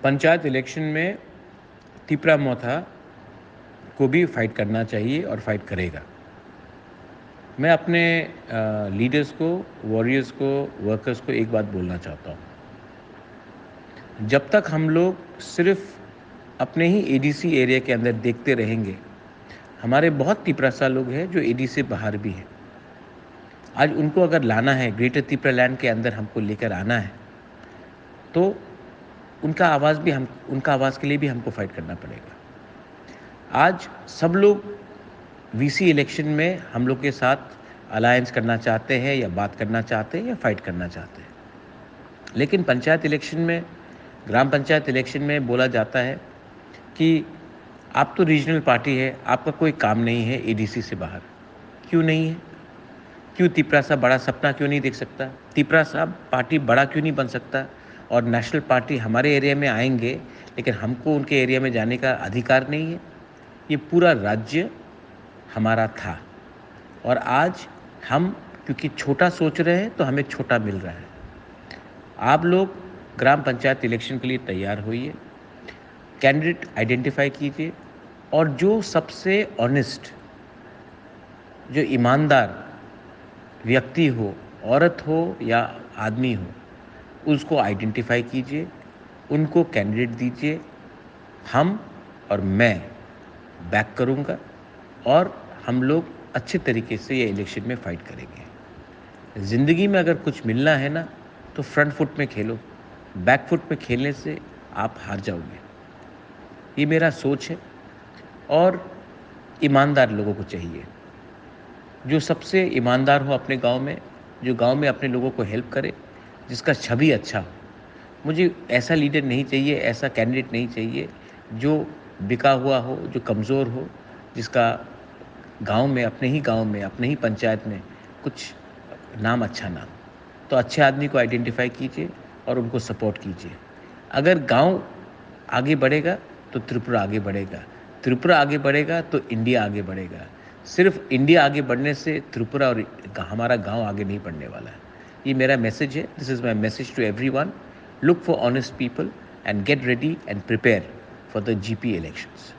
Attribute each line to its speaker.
Speaker 1: Panchayat election में तिपरा मोथा को भी फाइट करना चाहिए और फाइट करेगा। मैं अपने लीडर्स को, वॉरियर्स को, वर्कर्स को एक बात बोलना चाहता हूँ। जब तक हम लोग सिर्फ अपने ही एडीसी एरिया के अंदर देखते रहेंगे, हमारे बहुत तिपरासा लोग हैं जो एडीसी से बाहर भी हैं। आज उनको अगर लाना है, ग्रेटर तिपरा लैंड के अंदर हमको लेकर आना है, तो उनका आवाज़ के लिए भी हमको फाइट करना पड़ेगा। आज सब लोग वीसी इलेक्शन में हम लोग के साथ अलायंस करना चाहते हैं या बात करना चाहते हैं या फाइट करना चाहते हैं, लेकिन पंचायत इलेक्शन में, ग्राम पंचायत इलेक्शन में बोला जाता है कि आप तो रीजनल पार्टी है, आपका कोई काम नहीं है एडीसी से बाहर। क्यों नहीं है? क्यों तिपरा साहब बड़ा सपना क्यों नहीं देख सकता? तिपरा साहब पार्टी बड़ा क्यों नहीं बन सकता? और नेशनल पार्टी हमारे एरिया में आएंगे, लेकिन हमको उनके एरिया में जाने का अधिकार नहीं है। ये पूरा राज्य हमारा था और आज हम क्योंकि छोटा सोच रहे हैं तो हमें छोटा मिल रहा है। आप लोग ग्राम पंचायत इलेक्शन के लिए तैयार होइए, कैंडिडेट आइडेंटिफाई कीजिए और जो सबसे ऑनेस्ट, जो ईमानदार व्यक्ति हो, औरत हो या आदमी हो, उसको आइडेंटिफाई कीजिए, उनको कैंडिडेट दीजिए। हम और मैं बैक करूंगा और हम लोग अच्छे तरीके से ये इलेक्शन में फाइट करेंगे। ज़िंदगी में अगर कुछ मिलना है ना, तो फ्रंट फुट में खेलो। बैक फुट में खेलने से आप हार जाओगे। ये मेरा सोच है। और ईमानदार लोगों को चाहिए, जो सबसे ईमानदार हो अपने गांव में, जो गांव में अपने लोगों को हेल्प करे, जिसका छवि अच्छा हो। मुझे ऐसा लीडर नहीं चाहिए, ऐसा कैंडिडेट नहीं चाहिए जो बिका हुआ हो, जो कमज़ोर हो, जिसका गांव में, अपने ही गांव में, अपने ही पंचायत में कुछ नाम अच्छा ना हो। तो अच्छे आदमी को आइडेंटिफाई कीजिए और उनको सपोर्ट कीजिए। अगर गांव आगे बढ़ेगा तो त्रिपुरा आगे बढ़ेगा, त्रिपुरा आगे बढ़ेगा तो इंडिया आगे बढ़ेगा। सिर्फ इंडिया आगे बढ़ने से त्रिपुरा और हमारा गांव आगे नहीं बढ़ने वाला है। ये मेरा मैसेज है। This is my message to everyone. Look for honest people and get ready and prepare for the GP elections.